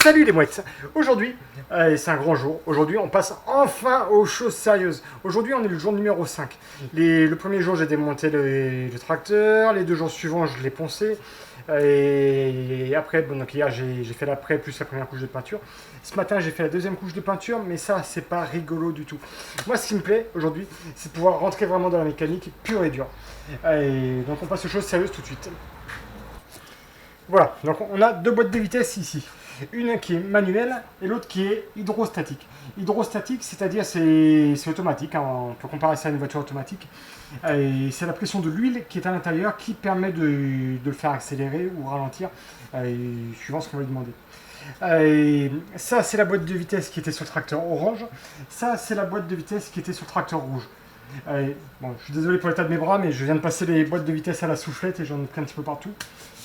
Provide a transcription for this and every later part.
Salut les mouettes. Aujourd'hui, c'est un grand jour. Aujourd'hui, on passe enfin aux choses sérieuses. Aujourd'hui, on est le jour numéro 5. Le premier jour, j'ai démonté le tracteur. Les 2 jours suivants, je l'ai poncé. Et après, bon, donc hier, j'ai fait l'après plus la première couche de peinture. Ce matin, j'ai fait la 2e couche de peinture, mais ça, c'est pas rigolo du tout. Moi, ce qui me plaît aujourd'hui, c'est de pouvoir rentrer vraiment dans la mécanique pure et dure. Et donc, on passe aux choses sérieuses tout de suite. Voilà, donc on a 2 boîtes de vitesse ici. Une qui est manuelle et l'autre qui est hydrostatique. Hydrostatique, c'est-à-dire c'est automatique, hein, on peut comparer ça à une voiture automatique. Et c'est la pression de l'huile qui est à l'intérieur qui permet de le faire accélérer ou ralentir, suivant ce qu'on va lui demander. Ça, c'est la boîte de vitesse qui était sur le tracteur orange. Ça, c'est la boîte de vitesse qui était sur le tracteur rouge. Bon, je suis désolé pour l'état de mes bras, mais je viens de passer les boîtes de vitesse à la soufflette et j'en ai pris un petit peu partout.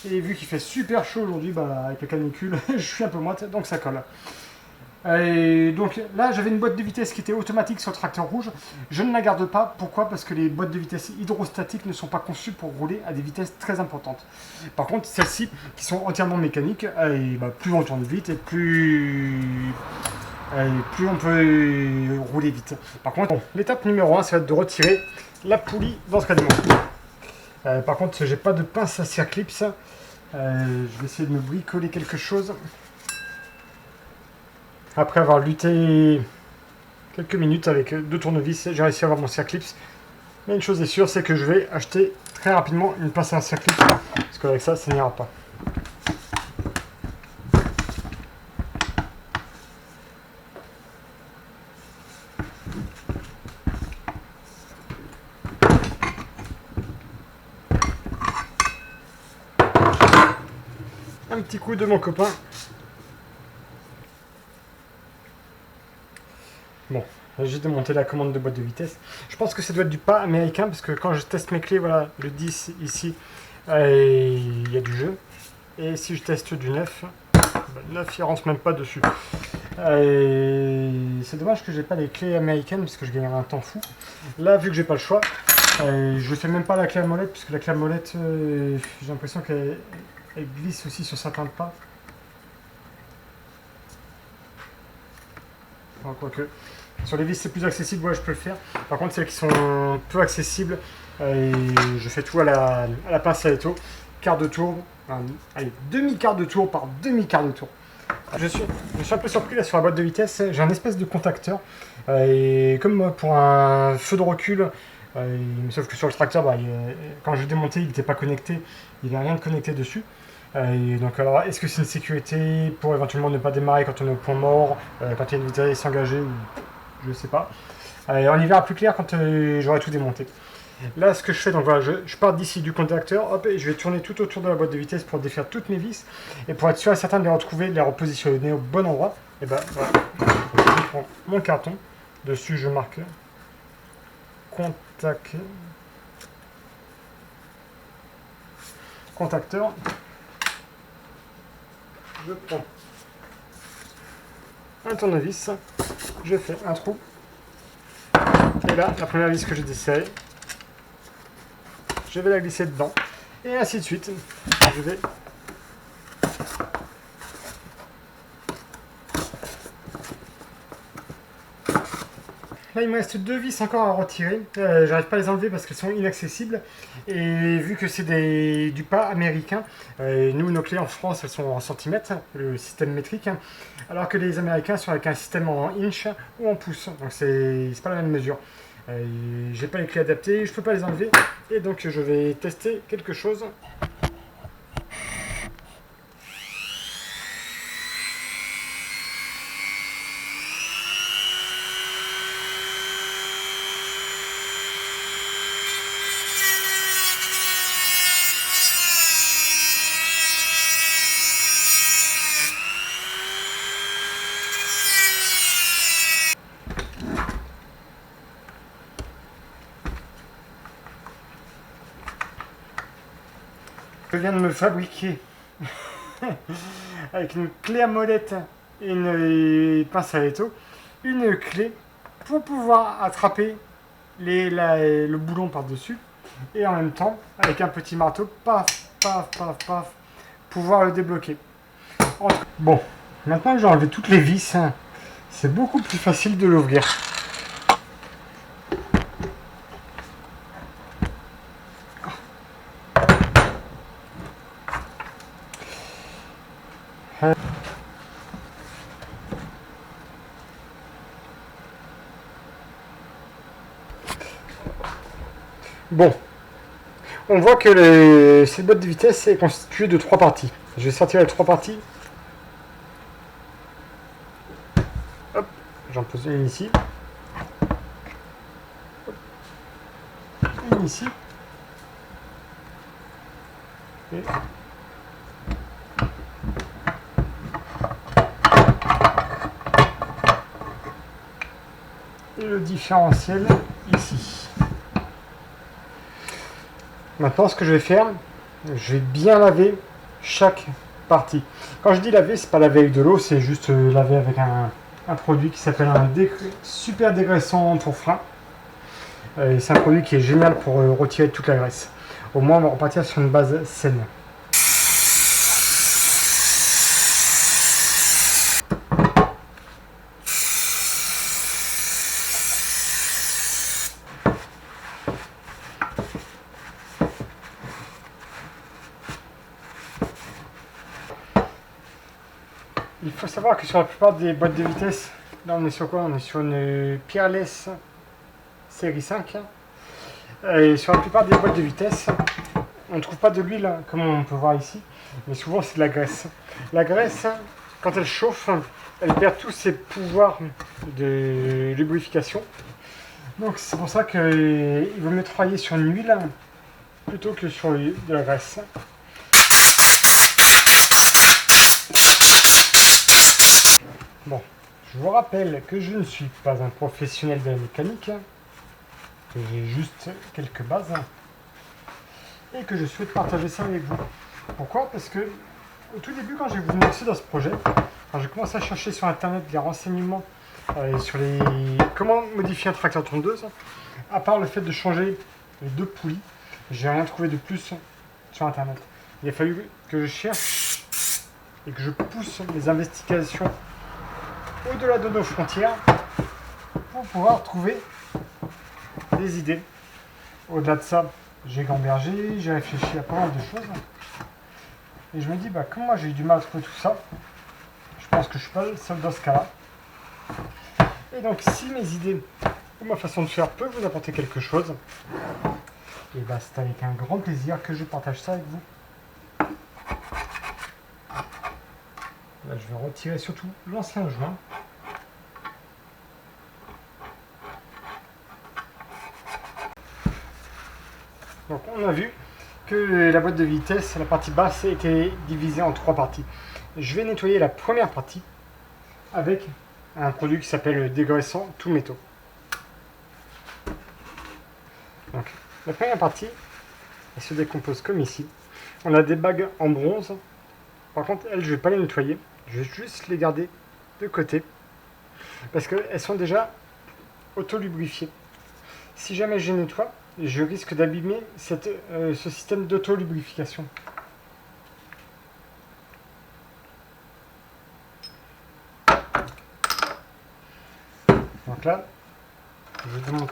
Et vu qu'il fait super chaud aujourd'hui, avec la canicule, je suis un peu moite, donc ça colle. Et donc là, j'avais une boîte de vitesse qui était automatique sur le tracteur rouge. Je ne la garde pas. Pourquoi? Parce que les boîtes de vitesse hydrostatiques ne sont pas conçues pour rouler à des vitesses très importantes. Par contre, celles-ci, qui sont entièrement mécaniques, plus on tourne vite et plus on peut rouler vite. Par contre, bon, l'étape numéro 1, ça va être de retirer la poulie dans ce cas de par contre, j'ai pas de pince à circlips. Je vais essayer de me bricoler quelque chose. Après avoir lutté quelques minutes avec 2 tournevis, j'ai réussi à avoir mon circlips. Mais une chose est sûre, c'est que je vais acheter très rapidement une pince à circlips. Parce qu'avec ça, ça n'ira pas. Un petit coup de mon copain. Bon, j'ai démonté la commande de boîte de vitesse. Je pense que ça doit être du pas américain parce que quand je teste mes clés, voilà, le 10 ici, il y a du jeu. Et si je teste du 9, le 9 il rentre même pas dessus. C'est dommage que j'ai pas les clés américaines parce que je gagnerais un temps fou. Là, vu que j'ai pas le choix, je fais même pas la clé à molette puisque la clé à molette, j'ai l'impression qu'elle glisse aussi sur certains pas. Enfin, quoique. Sur les vis c'est plus accessible, ouais, je peux le faire. Par contre, celles qui sont peu accessibles, je fais tout à la pince à étau. Quart de tour, allez, demi-quart de tour par demi-quart de tour. Je suis un peu surpris là sur la boîte de vitesse, j'ai un espèce de contacteur. Et comme moi, pour un feu de recul, sauf que sur le tracteur, quand je l'ai démonté, il n'était pas connecté, il n'y avait rien de connecté dessus. Donc alors, est-ce que c'est une sécurité pour éventuellement ne pas démarrer quand on est au point mort, quand il y a une vitesse engagée, ou je sais pas. On y verra plus clair quand j'aurai tout démonté. Là, ce que je fais, donc voilà, je pars d'ici du contacteur, hop, et je vais tourner tout autour de la boîte de vitesse pour défaire toutes mes vis, et pour être sûr et certain de les retrouver, de les repositionner au bon endroit. Et ben voilà, je prends mon carton, dessus je marque contacteur. Je prends un tournevis, je fais un trou, et là, la première vis que j'ai desserrée, je vais la glisser dedans, et ainsi de suite. Je vais Là, il me reste 2 vis encore à retirer. J'arrive pas à les enlever parce qu'elles sont inaccessibles. Et vu que c'est du pas américain, nous, nos clés en France, elles sont en centimètres, le système métrique, alors que les Américains sont avec un système en inch ou en pouces. Donc, c'est pas la même mesure. J'ai pas les clés adaptées, je peux pas les enlever. Et donc, je vais tester quelque chose. Je viens de me fabriquer avec une clé à molette et une pince à étau, une clé pour pouvoir attraper le boulon par-dessus et en même temps, avec un petit marteau, paf, paf, paf, paf, pouvoir le débloquer. Bon, Maintenant que j'ai enlevé toutes les vis, c'est beaucoup plus facile de l'ouvrir. Bon, on voit que cette boîte de vitesse est constituée de 3 parties. Je vais sortir les 3 parties. Hop, j'en pose une ici. Une ici. Et le différentiel ici. Maintenant, ce que je vais faire, je vais bien laver chaque partie. Quand je dis laver, c'est pas laver avec de l'eau, c'est juste laver avec un produit qui s'appelle un super dégraissant pour frein. C'est un produit qui est génial pour retirer toute la graisse. Au moins, on va repartir sur une base saine. Il faut savoir que sur la plupart des boîtes de vitesse, là on est sur quoi? On est sur une Peerless série 5. Et sur la plupart des boîtes de vitesse, on ne trouve pas de l'huile, comme on peut voir ici, mais souvent c'est de la graisse. La graisse, quand elle chauffe, elle perd tous ses pouvoirs de lubrification. Donc c'est pour ça qu'il vaut mieux travailler sur une huile plutôt que sur de la graisse. Bon, je vous rappelle que je ne suis pas un professionnel de la mécanique, que j'ai juste quelques bases, et que je souhaite partager ça avec vous. Pourquoi? Parce que au tout début, quand j'ai voulu me lancer dans ce projet, quand j'ai commencé à chercher sur internet des renseignements sur comment modifier un tracteur tondeuse, à part le fait de changer les 2 poulies, j'ai rien trouvé de plus sur internet. Il a fallu que je cherche et que je pousse les investigations au-delà de nos frontières pour pouvoir trouver des idées. Au-delà de ça, j'ai gambergé, j'ai réfléchi à pas mal de choses. Et je me dis, comme moi j'ai eu du mal à trouver tout ça, je pense que je suis pas le seul dans ce cas-là. Et donc si mes idées ou ma façon de faire peut vous apporter quelque chose, et c'est avec un grand plaisir que je partage ça avec vous. Là je vais retirer surtout l'ancien joint. Donc on a vu que la boîte de vitesse, la partie basse, était divisée en 3 parties. Je vais nettoyer la première partie avec un produit qui s'appelle le dégraissant tout métaux. Donc la première partie, elle se décompose comme ici. On a des bagues en bronze. Par contre, elles, je ne vais pas les nettoyer. Je vais juste les garder de côté parce qu'elles sont déjà auto-lubrifiées. Si jamais je les nettoie, je risque d'abîmer ce système d'auto-lubrification. Donc là, je demande.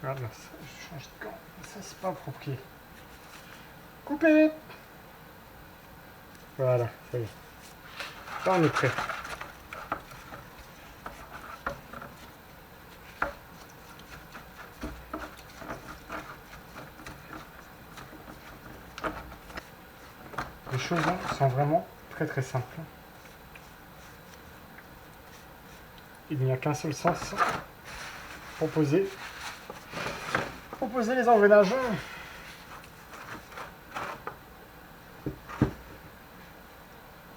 Voilà, je change de camp. Ça, c'est pas approprié. Coupé. Voilà, ça y est. Là, on est prêt. Les choses sont vraiment très très simples. Il n'y a qu'un seul sens pour poser les engrenages.